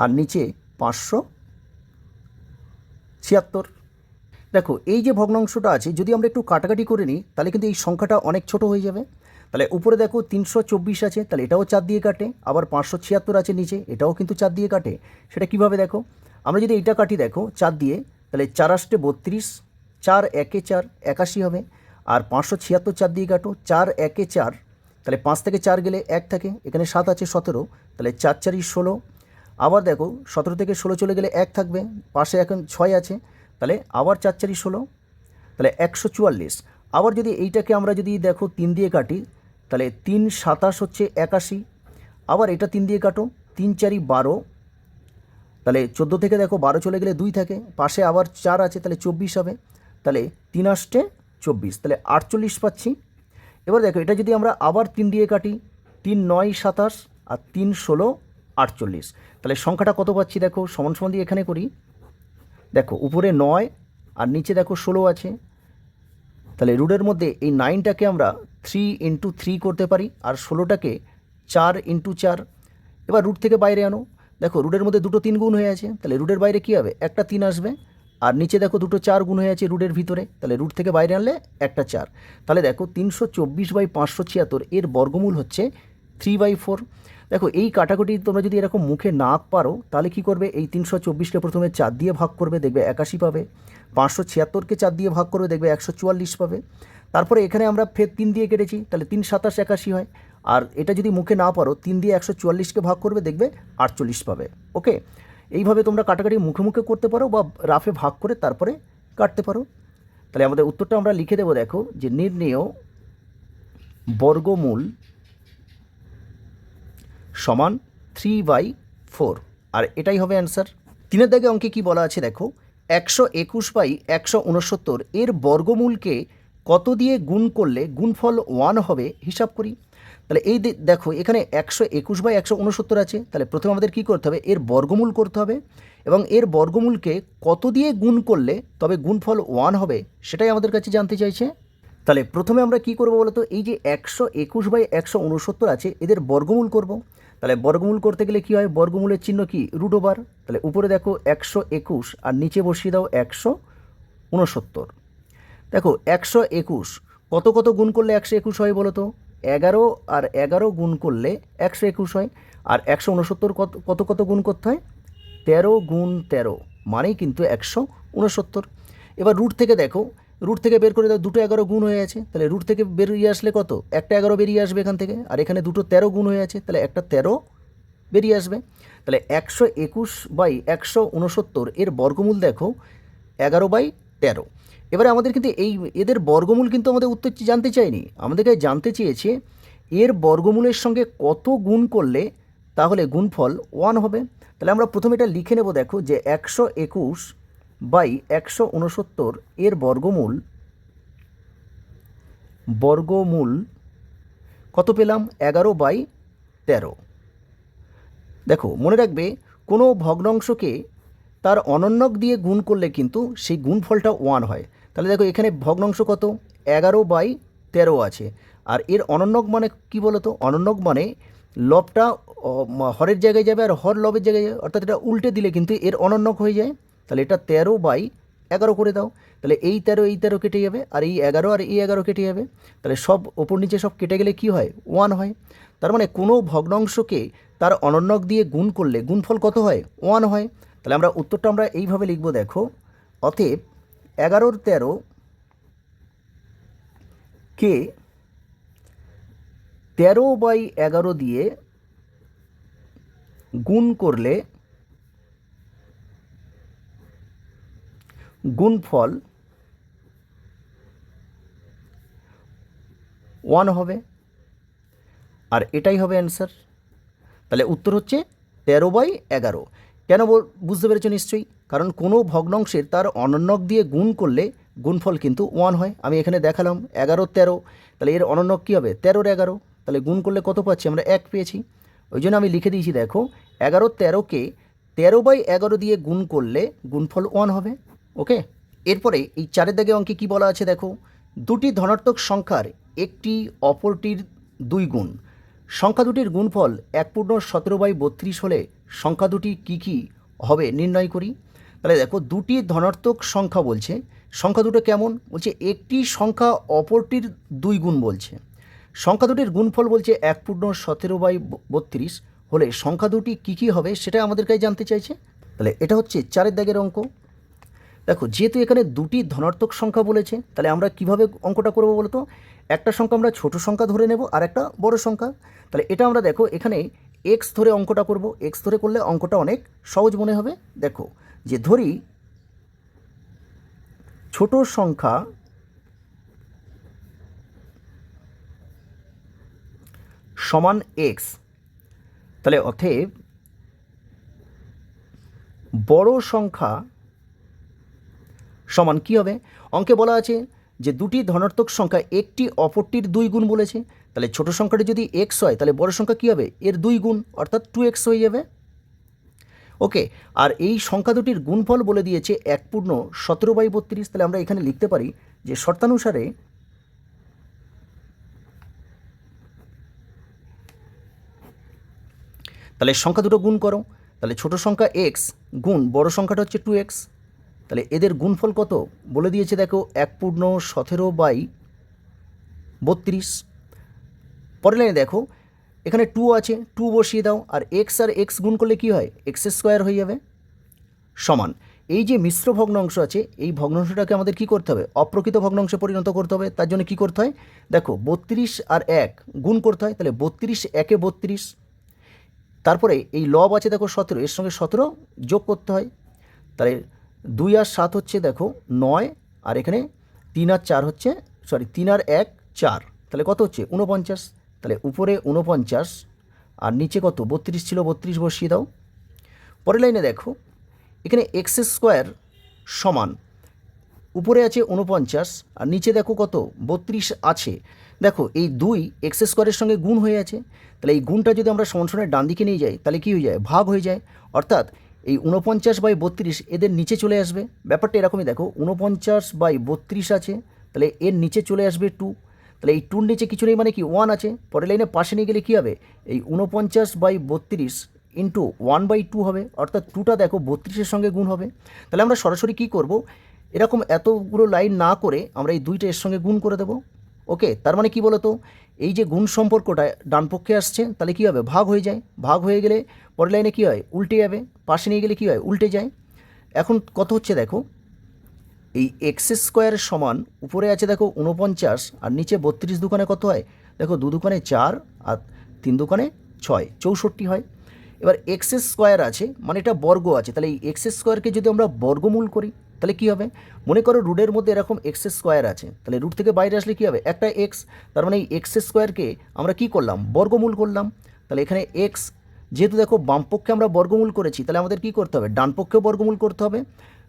আর নিচে 576। দেখো এই যে ভগ্নাংশটা আছে, যদি আমরা একটু কাটাকাটি করে নিই, তাহলে কিন্তু এই সংখ্যাটা অনেক ছোট হয়ে যাবে। তাহলে উপরে দেখো 324 আছে, তাহলে এটাও 4 দিয়ে কাটে, আবার 576 আছে নিচে, এটাও কিন্তু 4 দিয়ে কাটে। সেটা কিভাবে দেখো? আমরা যদি এইটা কাটি দেখো 4 দিয়ে, তাহলে 4 8 32, 4 1 4 81 হবে, আর 576 4 দিয়ে কাটো, 4 1 4, তাহলে 5 থেকে 4 গেলে 1 থাকে, এখানে 7 আছে 17, তাহলে 4 4 16, আবার দেখো 17 থেকে 16 চলে গেলে 1 থাকবে, পাশে এখন 6 আছে, তাহলে আবার 4 4 16, তাহলে 144। আবার যদি এইটাকে আমরা যদি দেখো 3 দিয়ে কাটি, তাহলে 3 27 হচ্ছে 81, আবার এটা 3 দিয়ে কাটো, 3 4 12, তাহলে 14 থেকে দেখো 12 চলে গেলে 2 থাকে, পাশে আবার 4 আছে, তাহলে 24 হবে, তাহলে 3 8 24, তাহলে 48 পাচ্ছি। এবার দেখো এটা যদি আমরা আবার 3 দিয়ে কাটি, 3 9 27 আর 3 16 48, তাহলে সংখ্যাটা কত পাচ্ছি? দেখো সমান সমান দিয়ে এখানে করি, দেখো উপরে 9 আর নিচে দেখো 16 আছে, তাহলে রুটের মধ্যে এই 9টাকে আমরা 3 × 3 করতে পারি, আর 16টাকে 4 × 4। এবার রুট থেকে বাইরে আনো, দেখো রুটের মধ্যে দুটো 3 গুণ হয়ে আছে, তাহলে রুটের বাইরে কী হবে? একটা 3 আসবে, আর নিচে দেখো দুটো 4 গুণ হয়ে আছে রুটের ভিতরে, তাহলে রুট থেকে বাইরে আনলে একটা 4। তাহলে দেখো 324/576 এর বর্গমূল হচ্ছে 3/4। দেখো এই কাটাকুটি তোমরা যদি এরকম মুখে না পারো, তাহলে কি করবে? এই 324কে প্রথমে 4 দিয়ে ভাগ করবে, দেখবে 81 পাবে, 576কে 4 দিয়ে ভাগ করবে, দেখবে 144 পাবে। তারপরে এখানে আমরা ফের 3 দিয়ে কেটেছি, তাহলে 3 27 81 হয়, আর এটা যদি মুখে না পারো 3 দিয়ে 144কে ভাগ করবে, দেখবে 48 পাবে। ওকে, এইভাবে তোমরা কাটাকাটি মুখে মুখে করতে পারো বা রাফে ভাগ করে তারপরে কাটতে পারো। তাহলে আমাদের উত্তরটা আমরা লিখে দেবো, দেখো যে নির্ণেয় বর্গমূল সমান 3/4, আর এটাই হবে অ্যান্সার। 3 দাগে অঙ্কে কি বলা আছে দেখো, 121/169 এর বর্গমূলকে কত দিয়ে গুণ করলে গুণফল 1 হবে হিসাব করি। তাহলে এই দেখো এখানে 121/169 আছে, তাহলে প্রথমে আমাদের কি করতে হবে, এর বর্গমূল করতে হবে এবং এর বর্গমূলকে কত দিয়ে গুণ করলে তবে গুণফল 1 হবে সেটাই আমাদের কাছে জানতে চাইছে। তাহলে প্রথমে আমরা কি করব বলতো, এই যে 121/169 আছে এদের বর্গমূল করব। তাহলে বর্গমূল করতে গেলে কি হয়, বর্গমূলের চিহ্ন কি, √। তাহলে উপরে দেখো 121 আর নিচে বসিয়ে দাও 169। দেখো 121 কত কত গুণ করলে 121 হয় বলো তো, 11 আর 11 গুণ করলে 121 হয়। আর 169 কত কত গুণ করতে হয়, 13 গুণ 13 মানেই কিন্তু 169। এবার রুট থেকে দেখো, রুট থেকে বের করে দাও, 2 11 গুণ হয়ে আছে, তাহলে রুট থেকে বেরিয়ে আসলে কত, একটা 11 বেরিয়ে আসবে এখান থেকে, আর এখানে 2 13 গুণ হয়ে আছে, তাহলে একটা 13 বেরিয়ে আসবে। তাহলে 121/169 এর বর্গমূল দেখো 11/13। এবারে আমাদের কিন্তু এদের বর্গমূল কিন্তু আমাদের উত্তর জানতে চাইনি, আমাদেরকে জানতে চেয়েছে এর বর্গমূলের সঙ্গে কত গুণ করলে তাহলে গুণফল 1 হবে। তাহলে আমরা প্রথমে এটা লিখে নেব, দেখো যে 121/169 এর বর্গমূল কত পেলাম, 11/13। দেখো মনে রাখবে কোনো ভগ্নাংশকে তার অনন্যক দিয়ে গুণ করলে কিন্তু সেই গুণফলটা 1 হয়। তাহলে দেখো এখানে ভগ্নাংশ কত, 11/13 আছে, আর এর অনন্যক মানে কি বলতো, অনন্যক মানে লবটা হরের জায়গায় যাবে আর হর লবের জায়গায় যাবে, অর্থাৎ এটা উল্টে দিলে কিন্তু এর অনন্যক হয়ে যায়। তাহলে এটা 13/11 করে দাও, তাহলে এই 13 কেটে যাবে, আর এই 11 আর এই 11 কেটে যাবে, তাহলে সব ওপর নিচে সব কেটে গেলে কি হয়, 1 হয়। তার মানে কোনো ভগ্নাংশকে তার অনন্যক দিয়ে গুণ করলে গুণফল কত হয়, 1 হয়। তাহলে আমরা উত্তরটা আমরা এইভাবে লিখব, দেখো অতএব 11 13 কে 13/11 দিয়ে গুণ করলে গুণফল 1 হবে, আর এটাই হবে অ্যান্সার। তাহলে উত্তর হচ্ছে 13/11। কেন বুঝতে পেরেছো নিশ্চয়ই, কারণ কোনো ভগ্নাংশের তার অনন্যক দিয়ে গুণ করলে গুণফল কিন্তু 1 হয়। আমি এখানে দেখালাম 11 13, তাহলে এর অনন্যক কী হবে, 13 11, তাহলে গুণ করলে কত পাচ্ছি আমরা, 1 পেয়েছি। ওই জন্য আমি লিখে দিয়েছি, দেখো 11 13কে 13/11 দিয়ে গুণ করলে গুণফল 1 হবে। ওকে, এরপরে এই 4 দাগে অঙ্কে কী বলা আছে দেখো, দুটি ধনাত্মক সংখ্যার একটি অপরটির 2 গুণ, সংখ্যা দুটির গুণফল 1/17/32 হলে সংখ্যা দুটি কী কী হবে নির্ণয় করি। তাহলে দেখো দুটি ধনাত্মক সংখ্যা বলছে, সংখ্যা দুটো কেমন বলছে, একটি সংখ্যা অপরটির 2 গুণ বলছে, সংখ্যা দুটির গুণফল বলছে 1/17/32 হলে সংখ্যা দুটি কী কী হবে সেটা আমাদের কাছে জানতে চাইছে। তাহলে এটা হচ্ছে 4 দাগের অঙ্ক। দেখো যেহেতু এখানে দুটি ধনাত্মক সংখ্যা বলেছে, তাহলে আমরা কিভাবে অঙ্কটা করব বলতো, একটা সংখ্যা আমরা ছোট সংখ্যা ধরে নেব আর একটা বড় সংখ্যা। তাহলে এটা আমরা দেখো এখানে এক্স ধরে অঙ্কটা করব, এক্স ধরে করলে অঙ্কটা অনেক সহজ মনে হবে। দেখো যে ধরি ছোট সংখ্যা সমান এক্স, তাহলে অতএব বড় সংখ্যা সমান কী হবে, অঙ্কে বলা আছে যে দুটি ধনাত্মক সংখ্যা একটি অপরটির 2 গুণ বলেছে, তাহলে ছোট সংখ্যাটি যদি এক্স হয় তাহলে বড় সংখ্যা কী হবে, এর 2 গুণ অর্থাৎ 2x হয়ে যাবে। ওকে, আর এই সংখ্যা দুটির গুণফল বলে দিয়েছে 1/17/32, তাহলে আমরা এখানে লিখতে পারি যে শর্তানুসারে তাহলে সংখ্যা দুটো গুণ করো, তাহলে ছোট সংখ্যা এক্স গুণ বড় সংখ্যাটা হচ্ছে 2x, তাহলে এদের গুণফল কত বলে দিয়েছে দেখো 1/17/32। পরের লাইনে দেখো এখানে 2 আছে, 2 বসিয়ে দাও, আর এক্স গুণ করলে কি হয়, x² হয়ে যাবে, সমান এই যে মিশ্র ভগ্নাংশ আছে এই ভগ্নাংশটাকে আমাদের কি করতে হবে, অপ্রকৃত ভগ্নাংশে পরিণত করতে হবে। তার জন্য কি করতে হয়, দেখো 32 আর 1 গুণ করতে হয়, তাহলে 32 1 32, তারপরে এই লব আছে দেখো 17, এর সঙ্গে 17 যোগ করতে হয়, তাহলে 2 আর 7 হচ্ছে দেখো 9, আর এখানে তিন আর চার হচ্ছে, সরি 3 আর 1 4, তাহলে কত হচ্ছে 49। তাহলে উপরে 49 আর নিচে কত 32 ছিল, 32 বসিয়ে দাও। পরের লাইনে দেখো এখানে এক্স স্কোয়ার সমান উপরে আছে 49 আর নিচে দেখো কত 32 আছে। দেখো এই 2 এক্স স্কোয়ারের সঙ্গে গুণ হয়ে আছে, তাহলে এই গুণটা যদি আমরা সমান সমানের ডান দিকে নিয়ে যাই তাহলে কী হয়ে যায়, ভাগ হয়ে যায়। অর্থাৎ এই 49/32 এদের নিচে চলে আসবে। ব্যাপারটা এরকমই, দেখো 49/32 আছে, তাহলে এর নিচে চলে আসবে 2, তাহলে এই 2র নিচে কিছু নেই মানে কি 1 আছে। পরের লাইনে পাশে নিয়ে গেলে কী হবে, এই 49/32 ইন্টু 1/2 হবে, অর্থাৎ 2টা দেখো 32-এর সঙ্গে গুণ হবে। তাহলে আমরা সরাসরি কী করব, এরকম এতগুলো লাইন না করে আমরা এই 2টা এর সঙ্গে গুণ করে দেবো। ওকে, তার মানে কি বলতো, এই যে গুণ সম্পর্কটা ডান পক্ষে আসছে, তাহলে কী হবে, ভাগ হয়ে যায়। ভাগ হয়ে গেলে পরের লাইনে কী হয়, উল্টে যাবে, পাশে নিয়ে গেলে কী হয়, উল্টে যায়। এখন কত হচ্ছে দেখো, এই এক্স স্কোয়ার সমান উপরে আছে দেখো 49 আর নিচে 32 দুকানে কত হয়, দেখো 2 দুকানে 4 আর 3 দুকানে 6, 64 হয়। এবার এক্স স্কোয়ার আছে মানে এটা বর্গ আছে, তাহলে এই এক্স স্কোয়ারকে যদি আমরা বর্গমূল করি তাহলে কী হবে, মনে করো রুটের মধ্যে এরকম এক্স স্কোয়ার আছে, তাহলে রুট থেকে বাইরে আসলে কী হবে, একটা এক্স, তার মানে এই এক্স স্কোয়ারকে আমরা কী করলাম, বর্গমূল করলাম। তাহলে এখানে এক্স, যেহেতু দেখো বাম পক্ষে আমরা বর্গমূল করেছি, তাহলে আমাদের কী করতে হবে, ডান পক্ষেও বর্গমূল করতে হবে।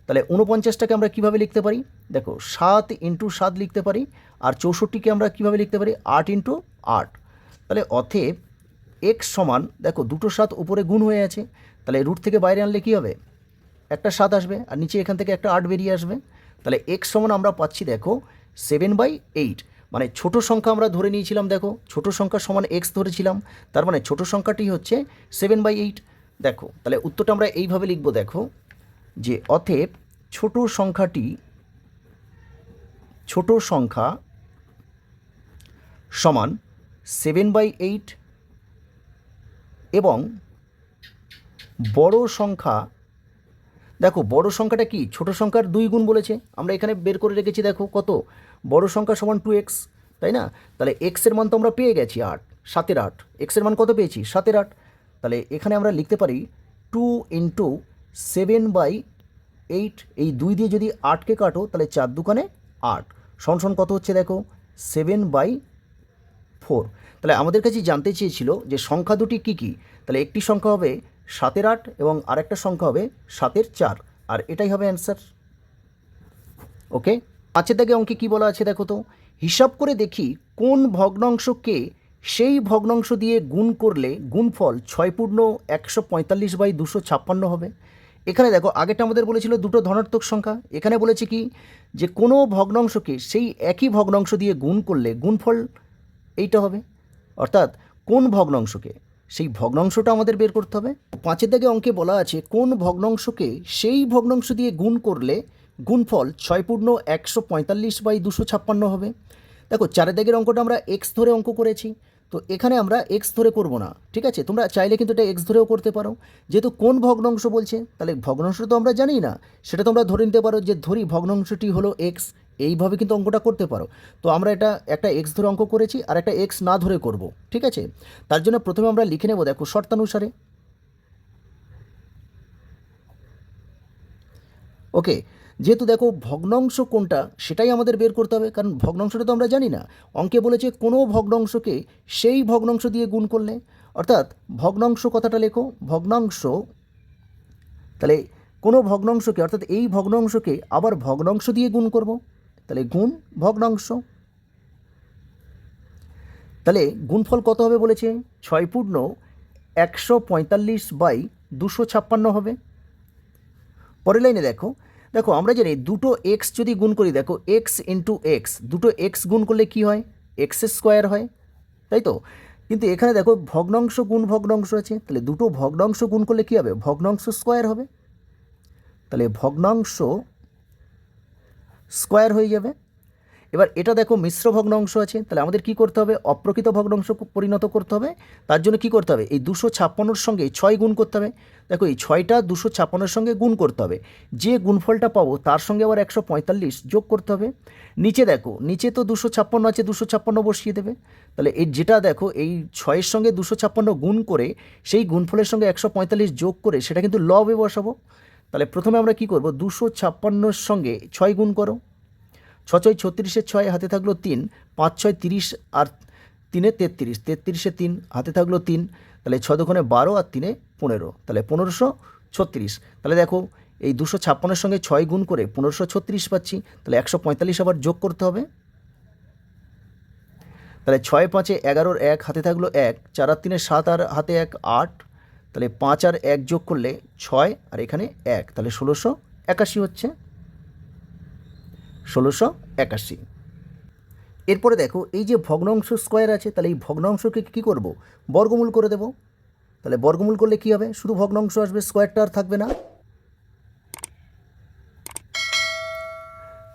তাহলে 49টাকে আমরা কীভাবে লিখতে পারি, দেখো 7 × 7 লিখতে পারি, আর 64কে আমরা কীভাবে লিখতে পারি, 8 × 8। তাহলে অতএব এক্স সমান, দেখো 2টো 7 উপরে গুণ হয়ে আছে, তাহলে রুট থেকে বাইরে আনলে কী হবে, একটা 7 আসবে আর নিচে এখান থেকে একটা 8 বেরিয়ে আসবে। তাহলে এক্স সমান আমরা পাচ্ছি দেখো 7/8, মানে ছোট সংখ্যা আমরা ধরে নিয়েছিলাম, দেখো ছোট সংখ্যা সমান এক্স ধরেছিলাম, তার মানে ছোট সংখ্যাটি হচ্ছে 7/8। দেখো তাহলে উত্তরটা আমরা এইভাবে লিখব, দেখো যে অতএব ছোট সংখ্যা সমান 7/8 এবং বড় সংখ্যা, দেখো বড় সংখ্যাটা কি, ছোট সংখ্যার 2 গুণ বলেছে, আমরা এখানে বের করে রেখেছি, দেখো কত, বড় সংখ্যা সমান 2x, তাই না। তাহলে এক্সের মান তো আমরা পেয়ে গেছি 8, 7-এর 8, এক্সের মান কত পেয়েছি, 7-এর 8। তাহলে এখানে আমরা লিখতে পারি 2 × 7/8, এই 2 দিয়ে যদি 8কে কাটো তাহলে 4 দুকানে 8 সমান কত হচ্ছে, দেখো 7/4। তাহলে আমাদের কাছে জানতে চেয়েছিল যে সংখ্যা দুটি কী কী, তাহলে একটি সংখ্যা হবে 7-এর 8 এবং আরেকটা সংখ্যা হবে 7-এর 4, আর এটাই হবে অ্যান্সার। ওকে, 5-এর দাগে অঙ্কে কী বলা আছে দেখো তো, হিসাব করে দেখি কোন ভগ্নাংশকে সেই ভগ্নাংশ দিয়ে গুণ করলে গুণফল 6 × 145/256 হবে। এখানে দেখো আগেটা আমাদের বলেছিল দুটো ধনাত্মক সংখ্যা, এখানে বলেছে কি যে কোনো ভগ্নাংশকে সেই একই ভগ্নাংশ দিয়ে গুণ করলে গুণফল এইটা হবে, অর্থাৎ কোন ভগ্নাংশকে, সেই ভগ্নাংশটা আমাদের বের করতে হবে। 5-এর দাগে অঙ্কে বলা আছে কোন ভগ্নাংশকে সেই ভগ্নাংশ দিয়ে গুণ করলে গুণফল 6 × 145/256 হবে। দেখো 4-এর দাগের অঙ্কটা আমরা এক্স ধরে অঙ্ক করেছি, তো এখানে আমরা এক্স ধরে করব না, ঠিক আছে, তোমরা চাইলে কিন্তু এটা এক্স ধরেও করতে পারো। যেহেতু কোন ভগ্নাংশ বলছে, তাহলে ভগ্নাংশ তো আমরা জানি না, সেটা তোমরা ধরে নিতে পারো যে ধরি ভগ্নাংশটি হলো এক্স, এইভাবে কিন্তু অঙ্কটা করতে পারো। তো আমরা এটা একটা এক্স ধরে অঙ্ক করেছি আর একটা এক্স না ধরে করব, ঠিক আছে। তার জন্য প্রথমে আমরা লিখে নেব, দেখো শর্তানুসারে। ওকে, যেহেতু দেখো ভগ্নাংশ কোনটা সেটাই আমাদের বের করতে হবে, কারণ ভগ্নাংশটা তো আমরা জানি না। অঙ্কে বলেছে কোনো ভগ্নাংশকে সেই ভগ্নাংশ দিয়ে গুণ করলে, অর্থাৎ ভগ্নাংশ কথাটা লেখো, ভগ্নাংশ, তাহলে কোনো ভগ্নাংশকে, অর্থাৎ এই ভগ্নাংশকে আবার ভগ্নাংশ দিয়ে গুণ করব, তাহলে গুণ ভগ্নাংশ। তাহলে গুণফল কত হবে বলেছে, 6 × 145/256 হবে। পরের লাইনে দেখো, দেখো আমরা জানি দুটো এক্স যদি গুণ করি, দেখো এক্স × এক্স, দুটো এক্স গুণ করলে কি হয়, এক্স স্কোয়ার হয়, তাই তো। কিন্তু এখানে দেখো ভগ্নাংশ গুণ ভগ্নাংশ আছে, তাহলে দুটো ভগ্নাংশ গুণ করলে কী হবে, ভগ্নাংশ স্কোয়ার হবে, তাহলে ভগ্নাংশ স্কোয়ার হয়ে যাবে। এবার এটা দেখো মিশ্র ভগ্নাংশ আছে, তাহলে আমাদের কি করতে হবে, অপ্রকৃত ভগ্নাংশ পরিণত করতে হবে। তার জন্য কি করতে হবে, এই 256-র সঙ্গে 6 গুণ করতে হবে। দেখো এই 6টা 256-র সঙ্গে গুণ করতে হবে, যে গুণফলটা পাবো তার সঙ্গে আবার 145 যোগ করতে হবে। নিচে দেখো, নিচে তো 256 আছে, 256 বসিয়ে দেবে। তাহলে এই যেটা দেখো এই 6-এর সঙ্গে 256 গুণ করে সেই গুণফলের সঙ্গে 145 যোগ করে সেটা কিন্তু লবে বসাবো। তাহলে প্রথমে আমরা কি করব, 256-র সঙ্গে 6 গুণ করো, ছয় 36-এর 6 হাতে থাকলো 3, 5 6 30 আর 3 33, 33-এ 3 হাতে থাকলো 3, তাহলে 6 দুগুণে 12 আর 3 15, তাহলে 1536। তাহলে দেখো এই 256-এর সঙ্গে 6 গুণ করে 1536 পাচ্ছি, তাহলে 145 আবার যোগ করতে হবে। তাহলে 6 5 11-র 1 হাতে থাকলো 1, 4 আর 3 7 আর হাতে 1 8, তাহলে 5 আর 1 যোগ করলে 6 আর এখানে 1, তাহলে 1681 হচ্ছে, 1681। এরপরে দেখো এই যে ভগ্নাংশ স্কোয়ার আছে, তাহলে এই ভগ্নাংশকে কী করব, বর্গমূল করে দেব। তাহলে বর্গমূল করলে কী হবে, শুধু ভগ্নাংশ আসবে, স্কোয়ারটা আর থাকবে না।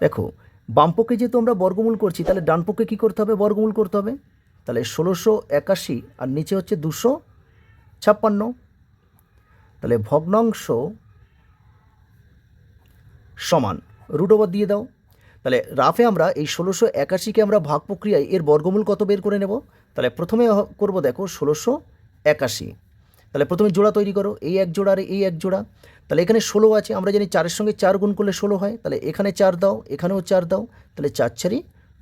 দেখো বামপক্ষে যেহেতু আমরা বর্গমূল করছি, তাহলে ডানপক্ষে কী করতে হবে, বর্গমূল করতে হবে। তাহলে 1681 আর নিচে হচ্ছে 256, তাহলে ভগ্নাংশ সমান রুট ওভার দিয়ে দাও। তাহলে রাফে আমরা এই 1681কে আমরা ভাগ প্রক্রিয়ায় এর বর্গমূল কত বের করে নেব। তাহলে প্রথমে করব দেখো 1681, তাহলে প্রথমে জোড়া তৈরি করো, এই এক জোড়া আর এই এক জোড়া। তাহলে এখানে 16 আছে, আমরা জানি 4-এর সঙ্গে 4 গুণ করলে 16 হয়, তাহলে এখানে 4 দাও, এখানেও 4 দাও, তাহলে 4 4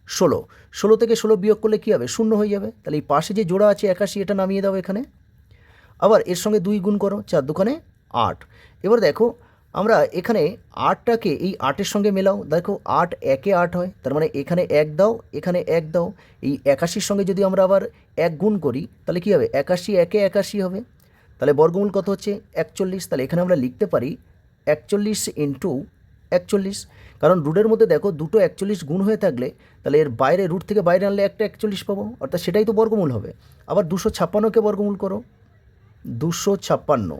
16, 16 থেকে 16 বিয়োগ করলে কী হবে, 0 হয়ে যাবে। তাহলে এই পাশে যে জোড়া আছে 81, এটা নামিয়ে দাও এখানে, আবার এর সঙ্গে 2 গুণ করো, 4 দুখানে 8। এবার দেখো আমরা এখানে 8টাকে এই 8-এর সঙ্গে মেলাও, দেখো 8 একে 8 হয়, তার মানে এখানে 1 দাও, এখানে 1 দাও, এই 81-র সঙ্গে যদি আমরা আবার 1 গুণ করি তাহলে কী হবে, 81 একে 81 হবে। তাহলে বর্গমূল কত হচ্ছে 41, তাহলে এখানে আমরা লিখতে পারি 41 ইন্টু 41, কারণ রুটের মধ্যে দেখো দুটো 41 গুণ হয়ে থাকলে তাহলে এর বাইরে, রুট থেকে বাইরে আনলে একটা 41 পাবো, অর্থাৎ সেটাই তো বর্গমূল হবে। আবার 256কে বর্গমূল করো, 256,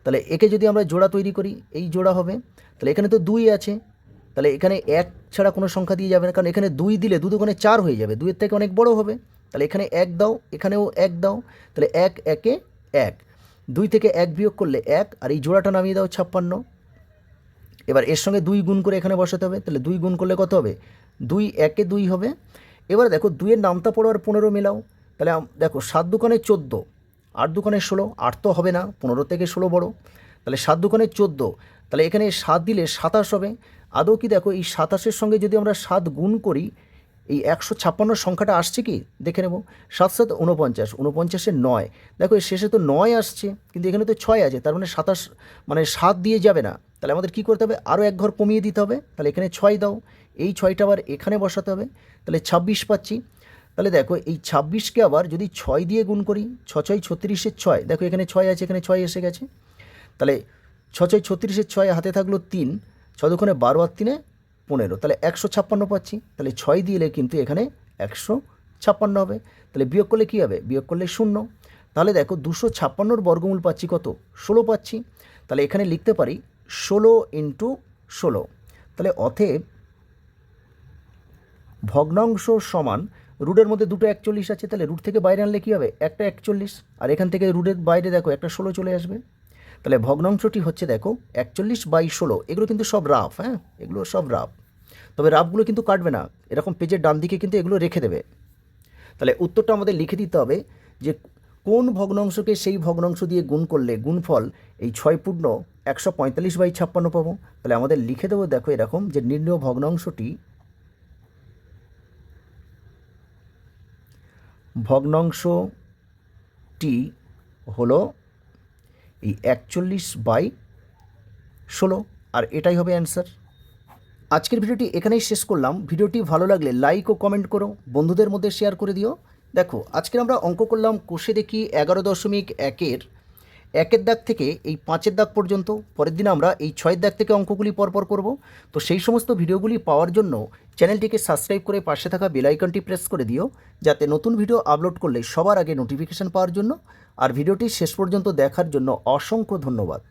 তাহলে একে যদি আমরা জোড়া তৈরি করি, এই জোড়া হবে। তাহলে এখানে তো 2 আছে, তাহলে এখানে 1 ছাড়া কোনো সংখ্যা দিয়ে যাবে না, কারণ এখানে 2 দিলে 2 দুগুণে 4 হয়ে যাবে, 2-এর থেকে অনেক বড় হবে। তাহলে এখানে 1 দাও, এখানেও 1 দাও, তাহলে 1 একে 1, 2 থেকে 1 বিয়োগ করলে 1, আর এই জোড়াটা নামিয়ে দাও 56। এবার এর সঙ্গে 2 গুণ করে এখানে বসাতে হবে, তাহলে 2 গুণ করলে কত হবে, 2 একে 2 হবে। এবার দেখো 2-এর নামতা পড়ো আর 15 মেলাও, তাহলে দেখো 7 দুগুণে 14, 8 দুগুণে 16, 8 তো হবে না, 15 থেকে 16 বড়, তাহলে 7 দুগুণে 14, তাহলে এখানে 7 দিলে 27 হবে। আদৌ কি দেখো এই 27-এর সঙ্গে যদি আমরা 7 গুণ করি, এই 156 সংখ্যাটা আসছে কি দেখে নেব। 7 7 49, 49-এ 9, দেখো এর শেষে তো 9 আসছে, কিন্তু এখানে তো 6 আছে, তার মানে 27 মানে 7 দিয়ে যাবে না, তাহলে আমাদের কী করতে হবে, আরও এক ঘর কমিয়ে দিতে হবে। তাহলে এখানে 6 দাও, এই 6টা আবার এখানে বসাতে হবে, তাহলে 26 পাচ্ছি। তাহলে দেখো এই 26কে আবার যদি 6 দিয়ে গুণ করি, 6 6 36-এর 6, দেখো এখানে 6 আছে, এখানে 6 এসে গেছে, তাহলে 6 6 36-এর 6 হাতে থাকলো 3, 6 দুগুণে 12 আর 3 15, তাহলে 156 পাচ্ছি। তাহলে 6 দিলে কিন্তু এখানে 156 হবে, তাহলে বিয়োগ করলে কী হবে, বিয়োগ করলে 0। তাহলে দেখো 256-র বর্গমূল পাচ্ছি কত, 16 পাচ্ছি। তাহলে এখানে লিখতে পারি 16 ইন্টু 16, তাহলে অতএব ভগ্নাংশ সমান, রুটের মধ্যে দুটো 41 আছে, তাহলে রুট থেকে বাইরে আনলে কী হবে, একটা 41, আর এখান থেকে রুটের বাইরে দেখো একটা 16 চলে আসবে। তাহলে ভগ্নাংশটি হচ্ছে দেখো 41/16। এগুলো কিন্তু সব রাফ, হ্যাঁ এগুলো সব রাফ, তবে রাফগুলো কিন্তু কাটবে না, এরকম পেজের ডান দিকে কিন্তু এগুলো রেখে দেবে। তাহলে উত্তরটা আমাদের লিখে দিতে হবে যে কোন ভগ্নাংশকে সেই ভগ্নাংশ দিয়ে গুণ করলে গুণফল এই 6 পূর্ণ 145/56 পাবো। তাহলে আমাদের লিখে দেবো দেখো এরকম, যে নির্ণেয় ভগ্নাংশটি হলো এই 41/16, আর এটাই হবে অ্যান্সার। আজকের ভিডিওটি এখানেই শেষ করলাম। ভিডিওটি ভালো লাগলে লাইক ও কমেন্ট করো, বন্ধুদের মধ্যে শেয়ার করে দিও। দেখো আজকে আমরা অঙ্ক করলাম কোষে দেখি 11.1-এর 1-এর দাগ থেকে এই 5-এর দাগ পর্যন্ত। পরের দিন আমরা এই 6-এর দাগ থেকে অঙ্কগুলি পরপর করব। তো সেই সমস্ত ভিডিওগুলি পাওয়ার জন্য চ্যানেলটিকে সাবস্ক্রাইব করে পাশে থাকা বেল আইকনটি প্রেস করে দিও, যাতে নতুন ভিডিও আপলোড করলে সবার আগে নোটিফিকেশান পাওয়ার জন্য। আর ভিডিওটি শেষ পর্যন্ত দেখার জন্য অসংখ্য ধন্যবাদ।